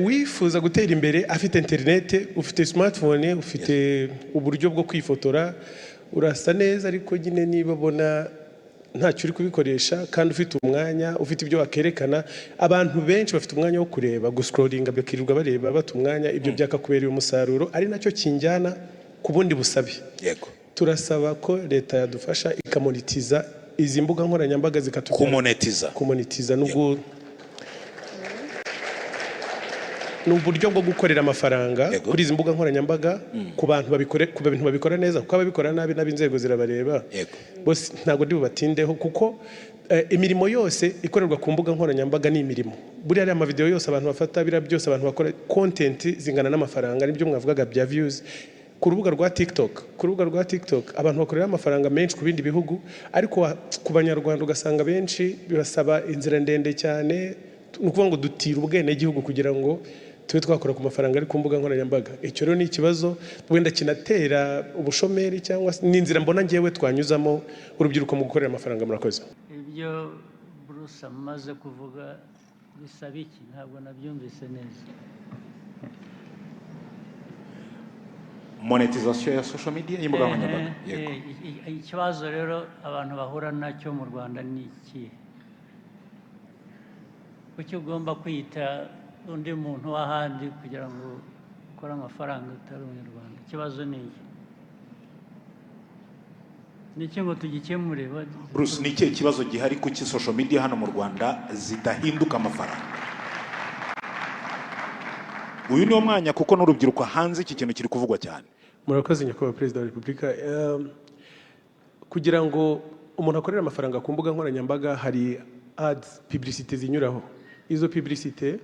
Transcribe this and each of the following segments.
wifuza gutera imbere afite internet, ufite smartphone, ufite uburyo bwo kwifotora, urasa neza, ariko nyine niba bona ntacyo uri kubikoresha kandi ufite umwanya, ufite ibyo wakerekana, abantu benshi bafite umwanya wo kureba, guscrollinga bakirirwa bareba bata umwanya, ibyo byakakubereye umusaruro, ari nacyo kinjyana ku bundi busabe. Yego. Turasaba ko leta yadufasha ikamonetiza izi mbuga nkoranyambaga zikatugera kumonetiza n'uburyo bwo gukorera amafaranga kuri izi mbuga nkoranyambaga ku bantu babikora neza, kuko ababikora nabi n'abinzego zirabareba. Bose ntago ndi bubatindeho, kuko imirimo yose ikorerwa ku mbuga nkoranyambaga ni imirimo. Buri ari amavideo yose abantu bafata, bira byose abantu bakora content zingana n'amafaranga, nibyo mwavugaga bya views. Ku rubuga rwa TikTok abantu bakorera amafaranga menshi ku bindi bihugu, ariko ku banyarwanda ugasanga benshi bibasaba inzira ndende cyane, nukuvuga ngo dutira ubwene gihugu kugira ngo tube twakora ku mafaranga ari ku mbuga nkoranyambaga. Icyo rero ni ikibazo wenda kinatera ubushomeri, cyangwa n'inzira mbona ngewe twanyuzamo urubyiruko mu gukorera amafaranga. Murakoze. Ibyo Bruce amaze kuvuga bisaba iki? Ntabwo nabyumvise neza. Monetization ya social media y'imbuga nkoranyambaga. Ikibazo rero abantu bahura nacyo mu Rwanda ni iki? Kuki ugomba kwita undi muntu w'ahandi kugira ngo ukore amafaranga utari umunyarwanda? Ikibazo ni iki? Niki ngo tugikemure? Bruce, ni ikihe kibazo gihari kuki social media hano mu Rwanda zidahinduka amafaranga? Uyu ni umwanya kuko n'urubyiruko hanze iki kintu kiri kuvugwa cyane. Murakoze nyakubahwa Perezida wa Repubulika. Kugira ngo umuntu akorere amafaranga ku mbuga nkoranyambaga hari ads, publicité zinyuraho. Izo publicité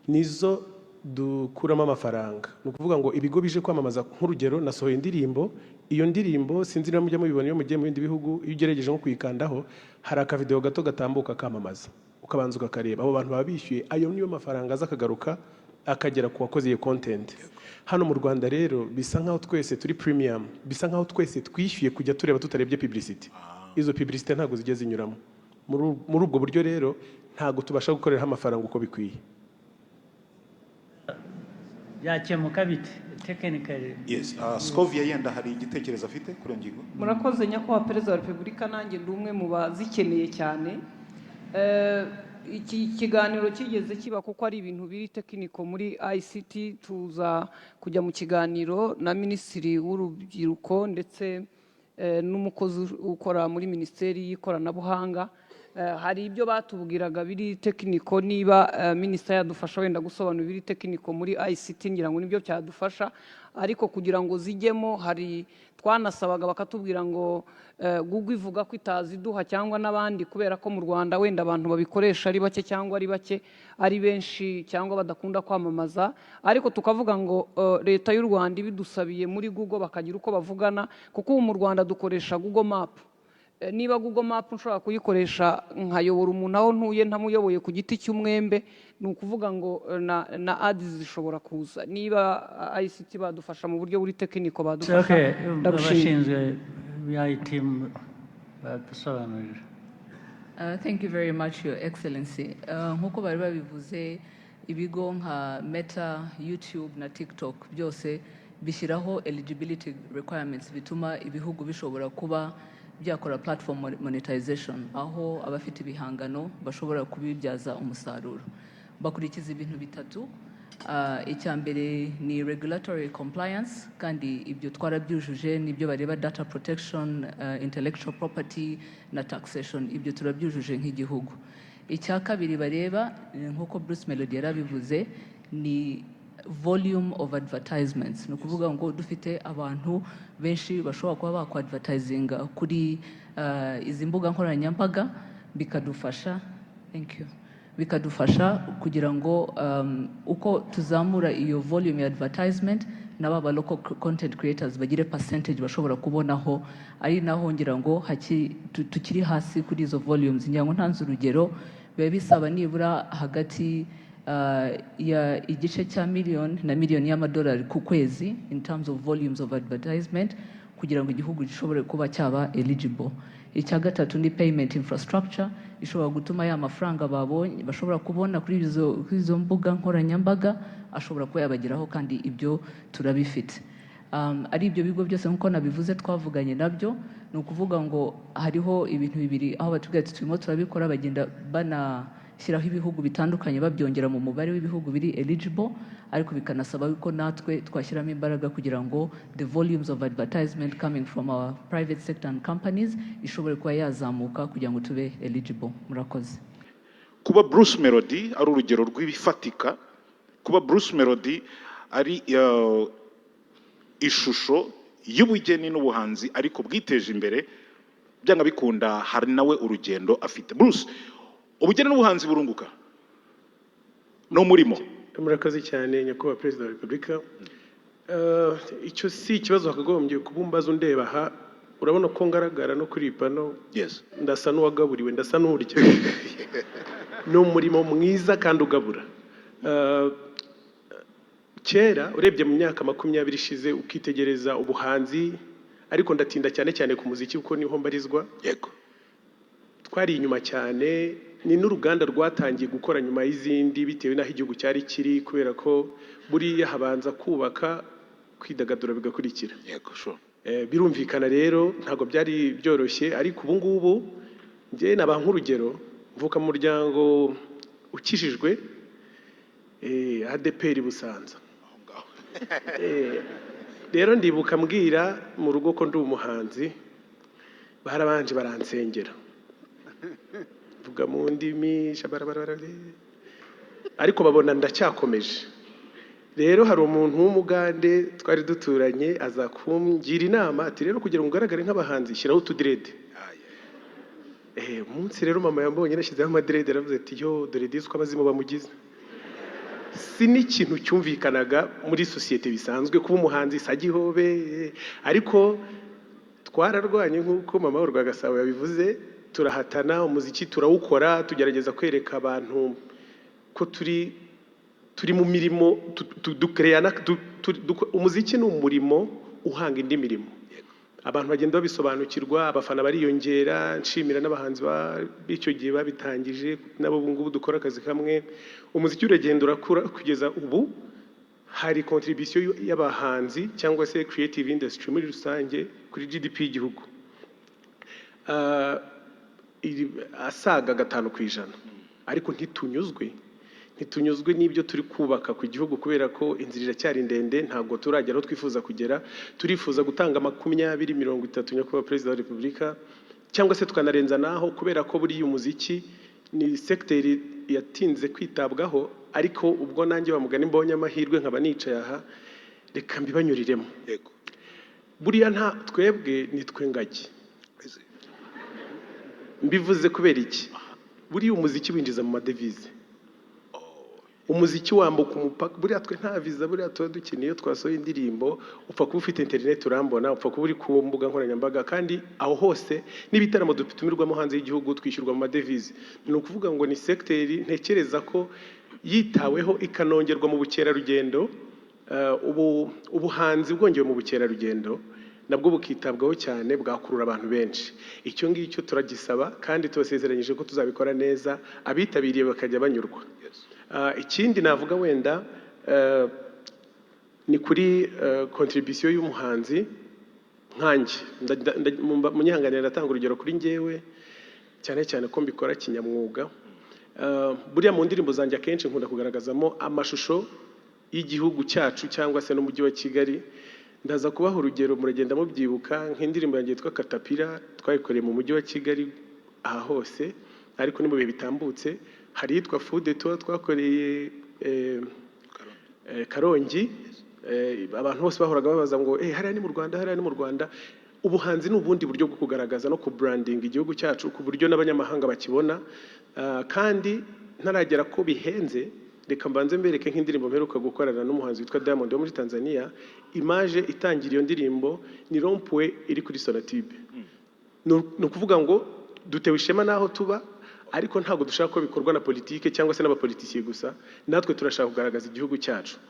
nizo dukuramo amafaranga. Ni ukuvuga ngo ibigo bije kwamamaza, nk'urugero nasohoye indirimbo, iyo ndirimbo sinzi niba mujya mubibona iyo mugiye mu bindi bihugu, iyo ugerageje nko kuyikandaho hari akavideo gato gatambuka kamamaza, ukabanza ukakareba, abo bantu baba bishyuye, ayo niyo mafaranga aza akagaruka akagera ku wakoze iyo content. Hano mu Rwanda rero bisa nkaho twese turi premium, bisa nkaho twese twishyuye kujya tureba tutarebye publicity. Izo publicity ntago zigeze zinyuramo. Muri ubwo buryo rero ntago tubasha gukorera amafaranga uko bikwiye. Yakemuka bite technically? Yes, Scovia yenda hari igitekerezo afite kuri ngingo. Murakoze nyakubahwa Perezida wa Repubulika, nanjye ndi umwe mu bazikeneye cyane. Iki kiganiro kigeze kiba kuko ari ibintu biri tekiniko muri ICT. Tuza kujya mu kiganiro na Minisitiri w'Urubyiruko ndetse n'umukozi ukora muri Minisiteri y'Ikoranabuhanga. Hari ibyo batubwiraga biri tekiniko, niba Minisitiri yadufasha wenda gusobanura biri tekiniko muri ICT, ngira ngo nibyo cyadufasha. Ariko kugira ngo zijyemo hari twanasabaga bakatubwira ngo Google ivuga ko itaziduha cyangwa n'abandi, kubera ko mu Rwanda wenda abantu babikoresha ari bake cyangwa ari bake ari benshi cyangwa badakunda kwamamaza. Ariko tukavuga ngo leta y'u Rwanda ibidusabiye muri Google bakagira uko bavugana, kuko ubu mu Rwanda dukoresha Google Map. Niba Google Map nshobora kuyikoresha nkayobora umuntu aho ntuye ntamuyoboye ku giti cy'umwembe, ni ukuvuga ngo na ads zishobora kuza. Niba ICT badufasha mu buryo buri tekiniko badufasha. Abashinzwe IT badusobanurira. Thank you very much, Your Excellency. Nkuko bari babivuze, ibigo nka Meta, YouTube na TikTok byose bishyiraho eligibility requirements bituma ibihugu bishobora kuba byakora platform monetization, aho abafite ibihangano bashobora kubibyaza umusaruro. Bakurikiza ibintu bitatu. Icya mbere ni regulatory compliance, kandi ibyo twarabyujuje, nibyo bareba data protection, intellectual property na taxation, ibyo turabyujuje nk'igihugu. Icya kabiri bareba, nkuko Bruce Melody yarabivuze, ni volume of advertisements. Ni ukuvuga ngo dufite abantu benshi bashobora kuba bakwadvertisinga kuri izi mbuga nkoranyambaga, bikadufasha bikadufasha kugira ngo uko tuzamura iyo volume ya advertisement, n'aba local content creators bagire percentage bashobora kubonaho. Ari naho ngira ngo tukiri hasi kuri izo volumes. Ngira ngo ntanze urugero, biba bisaba nibura hagati ya igice cya miliyoni na miliyoni y'amadolari ku kwezi in terms of volumes of advertisement, kugira ngo igihugu gishobore kuba cyaba eligible. icya gatatu ni payment infrastructure ishobora gutuma ya mafaranga babonye bashobora kubona kuri izo mbuga nkoranyambaga ashobora kuba yabageraho, kandi ibyo turabifite. Ari ibyo bigo byose nk'uko nabivuze twavuganye nabyo, ni ukuvuga ngo hariho ibintu bibiri aho batubwira ati turimo turabikora, bagenda banashyiraho ibihugu bitandukanye babyongera mu mubare w'ibihugu biri eligible, ariko bikanasaba ko natwe twashyiramo imbaraga kugira ngo the volumes of advertisement coming from our private sector and companies ishobore kuba yazamuka kugira ngo tube eligible. Murakoze. Kuba Bruce Melody ari urugero rw'ibifatika, kuba Bruce Melody ari ishusho y'ubugeni n'ubuhanzi ariko bwiteje imbere, byanga bikunda hari nawe urugendo afite. Bruce, ubugeni n'ubuhanzi burunguka no murimo. Murakoze cyane nyakubahwa Perezida wa Repubulika. Icyo si ikibazo hakagombye kubumbaza undeba aha, urabona ko ngaragara no kuri pano. Yes. Ndasa n'uwagaburiwe, ndasa n'urya. No murimo mwiza kandi ugabura. Kera urebye mu myaka 20 ishize ukitegereza ubuhanzi, ariko ndatinda cyane cyane ku muziki kuko niho mbarizwa. Yego. Twari inyuma cyane, ni n'uruganda rwatangiye gukora nyuma y'izindi bitewe n'aho igihugu cyari kiri, kubera ko buriya habanza kubaka kwidagadura bigakurikira. Yego, sure. Birumvikana rero ntago byari byoroshye, ariko ubu ngubu ngiye naba nk'urugero, mvuka mu muryango ukishijwe ADPR Busanza. Rero ndibuka mbwira mu rugo ko ndi umuhanzi, barabanje baransengera, vuga mu ndimi ariko babona ndacyakomeje. Rero hari umuntu w'umugande twari duturanye aza kumgira inama ati rero kugira ngo ugaragare nk'abahanzi shyiraho utudirede. Umunsi rero mama yambonye nashyizeho amadirede, aravuze ati yo dore disco abazimu bamugize. Si n'ikintu cyumvikanaga muri sosiyete bisanzwe kuba umuhanzi sagihobe, ariko twararwanye nk'uko mama w'u Rwagasabo yabivuze, turahatana umuziki turawukora, tugerageza kwereka abantu ko turi mu mirimo dukreyana. Umuziki ni umurimo uhanga indi mirimo, abantu bagenda babisobanukirwa, abafana bariyongera. Nshimira n'abahanzi b'icyo gihe babitangije, nabo ubu ngubu dukora akazi kamwe. Umuziki uragenda urakura kugeza ubu hari contribution y'abahanzi cyangwa se creative industry muri rusange kuri GDP y'igihugu asaga 5%, ariko ntitunyuzwe n'ibyo turi kubaka ku gihugu, kubera ko inzira iracyari ndende, ntabwo turagera aho twifuza kugera. Turifuza gutanga 20-30 nyakubahwa Perezida wa Repubulika, cyangwa se tukanarenza naho, kubera ko buri umuziki ni secteur yatinze kwitabwaho, ariko ubwo nanjye bamugana imbonye amahirwe nkaba nicaye aha, reka mbibanyuriremo. Yego. Buriya nta twebwe nitwe ngagi. Mbivuze kubera iki? Buriya umuziki winjiza mu madevize. Umuziki wambuka umupaka, buriya twe nta viza, buriya tuba dukeneye twasohoye indirimbo, upfa kuba ufite internet urambona, upfa kuba uri ku mbuga nkoranyambaga, kandi aho hose n'ibitaramo dutumirwamo hanze y'igihugu twishyurwa mu madevize. Ni ukuvuga ngo ni secteur ntekereza ko yitaweho ikanongerwa mu bukerarugendo. Ubuhanzi bwongewe mu bukerarugendo nabwo bukitabwaho cyane, bwakurura abantu benshi. Icyo ngicyo turagisaba kandi tubasezeranyije ko tuzabikora neza, abitabiriye bakajya banyurwa. Ikindi navuga wenda ni kuri contribution y'umuhanzi nkanjye. Munyihanganira ndatanga urugero kuri njyewe, cyane cyane ko mbikora kinyamwuga. Buriya mu ndirimbo zanjye akenshi nkunda kugaragazamo amashusho y'igihugu cyacu cyangwa se n'umujyi wa Kigali. Ndaza kubaha urugero, muragenda mubyibuka, nk'indirimbo yanjye yitwa Katapira twayikoreye mu mujyi wa Kigali aha hose, ariko ni mu bihe bitambutse. Hari yitwa Food Tour twakoreye Karongi, abantu bose bahoraga babaza ngo hariya ni mu Rwanda, hariya ni mu Rwanda. Ubuhanzi ni ubundi buryo bwo kugaragaza no ku branding igihugu cyacu ku buryo n'abanyamahanga bakibona, kandi ntaragera ko bihenze. Reka mbanze mbereke nk'indirimbo mperuka gukorana n'umuhanzi witwa Diamond wo muri Tanzania. Image itangira iyo ndirimbo ni rompwe iri kuri Sonatube. Ni ukuvuga ngo dutewe ishema naho tuba, ariko ntabwo dushaka ko bikorwa na politike cyangwa se n'abapolitisiye gusa, natwe turashaka kugaragaza igihugu cyacu.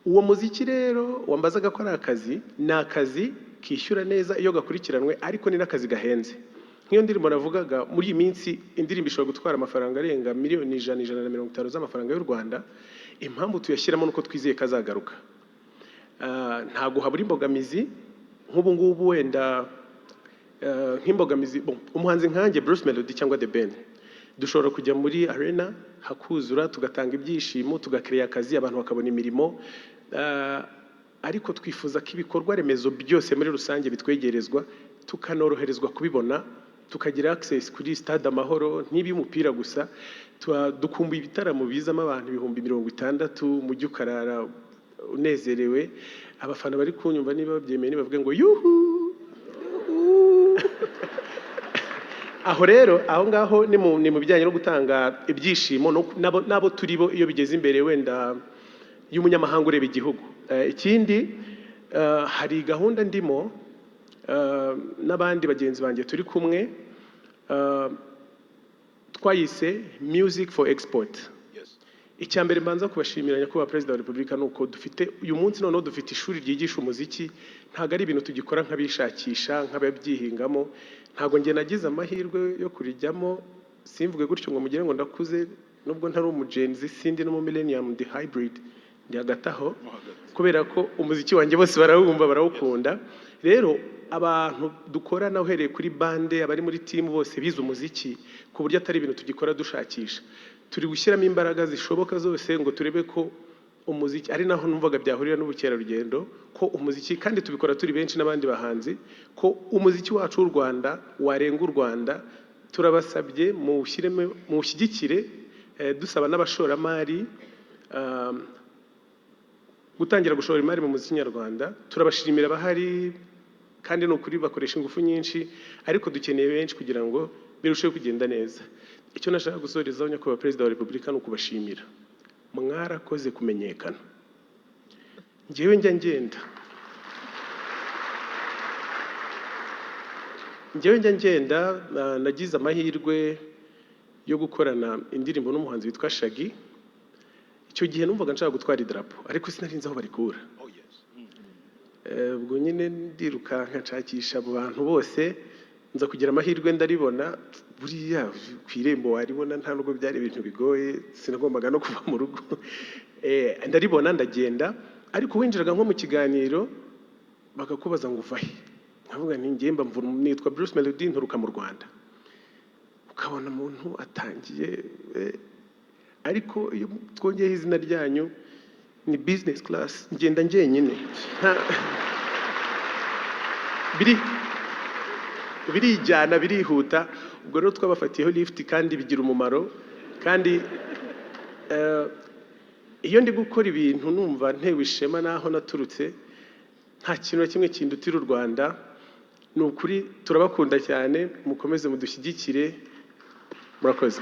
Uwo muziki rero wambazaga ko ari akazi, ni akazi kishyura neza iyo gakurikiranwe, ariko ni n'akazi gahenze. nk'iyo ndirimbo navugaga muri iyi minsi indirimbo ishobora gutwara amafaranga arenga miliyoni 150 z'amafaranga y'u Rwanda. Impamvu tuyashyiramo nuko twizeye kazagaruka. Ntago habura imbogamizi nk'ubu ngubu wenda nk'imbogamizi umuhanzi nkanjye Bruce Melody cyangwa The Ben dushobora kujya muri arena hakuzura tugatanga ibyishimo tugakreye akazi abantu bakabona imirimo, ariko twifuza ko ibikorwa remezo byose muri rusange bitwegerezwa tukanoroherezwa kubibona, tukagira access kuri stade Amahoro n'iby'umupira gusa. Dukumbuye ibitaramo bizamo abantu 60,000 mu gikarara unezerewe, abafana bari kunyumva niba babyemeye bavuga ngo yuhu. Aho rero aho ngaho ni mu bijyanye no gutanga ibyishimo nabo turibo iyo bigeze imbere wenda y'umunyamahanga ureba igihugu. Ikindi hari gahunda ndimo n'abandi bagenzi banjye turi kumwe twayise Music for Export. Icyambere mbanza kubashimira nyakubahwa Perezida wa Repubulika nuko dufite uyu munsi noneho dufite ishuri ryigisha umuziki, ntago ari ibintu tugikora nk'abishakisha nk'ababyihingamo. Ntago nge nagize amahirwe yo kurijyamo, simvuge gutyo ngo mugire ngo ndakuze, nubwo ntari umugenzi sindi no mu millennium ndi hybrid ndi hagataho, kubera ko umuziki wanjye bose barawumva barawukunda. Rero abantu dukorana uhereye kuri bande abari muri team bose bize umuziki ku buryo atari ibintu tugikora dushakisha. Turi gushyiramo imbaraga zishoboka zose ngo turebe ko umuziki ari naho numvaga byahurira n'ubukerarugendo, ko umuziki kandi tubikora turi benshi n'abandi bahanzi, ko umuziki wacu w'u Rwanda warenga u Rwanda. Turabasabye mu ushyigikire, dusaba n'abashoramari gutangira gushora imari mu muziki nyarwanda. Turabashimira bahari kandi no kuri bakoresha ingufu nyinshi, ariko dukeneye benshi kugira ngo birusheho kugenda neza. Icyo nashaka gusorezaho nyakubahwa Perezida wa Repubulika ni ukubashimira, mwarakoze kumenyekana. Njyewe njya ngenda nagize amahirwe yo gukorana indirimbo n'umuhanzi witwa Shaggy. Icyo gihe numvaga nshaka gutwara idarapo ariko sinarinzi aho barikura. Ubwo nyine ndiruka nshakisha abo bantu bose, nza kugira amahirwe ndaribona. Buriya ku irembo waribona nta nubwo byari ibintu bigoye, sinagombaga no kuva mu rugo. Ndaribona ndagenda, ariko winjiraga nko mu kiganiro bakakubaza ngo uvahe, nkavuga nti ngiye mba nitwa Bruce Melody nturuka mu Rwanda. Ukabona umuntu atangiye, ariko iyo twongeyeho izina ryanyu ni business class, ngenda njyenyine birijyana birihuta. Ubwo rero twabafatiyeho lift kandi bigira umumaro. Kandi iyo ndi gukora ibintu numva ntewe ishema naho naturutse, nta kintu na kimwe kindutira u Rwanda. Ni ukuri turabakunda cyane, mukomeze mudushyigikire, murakoze.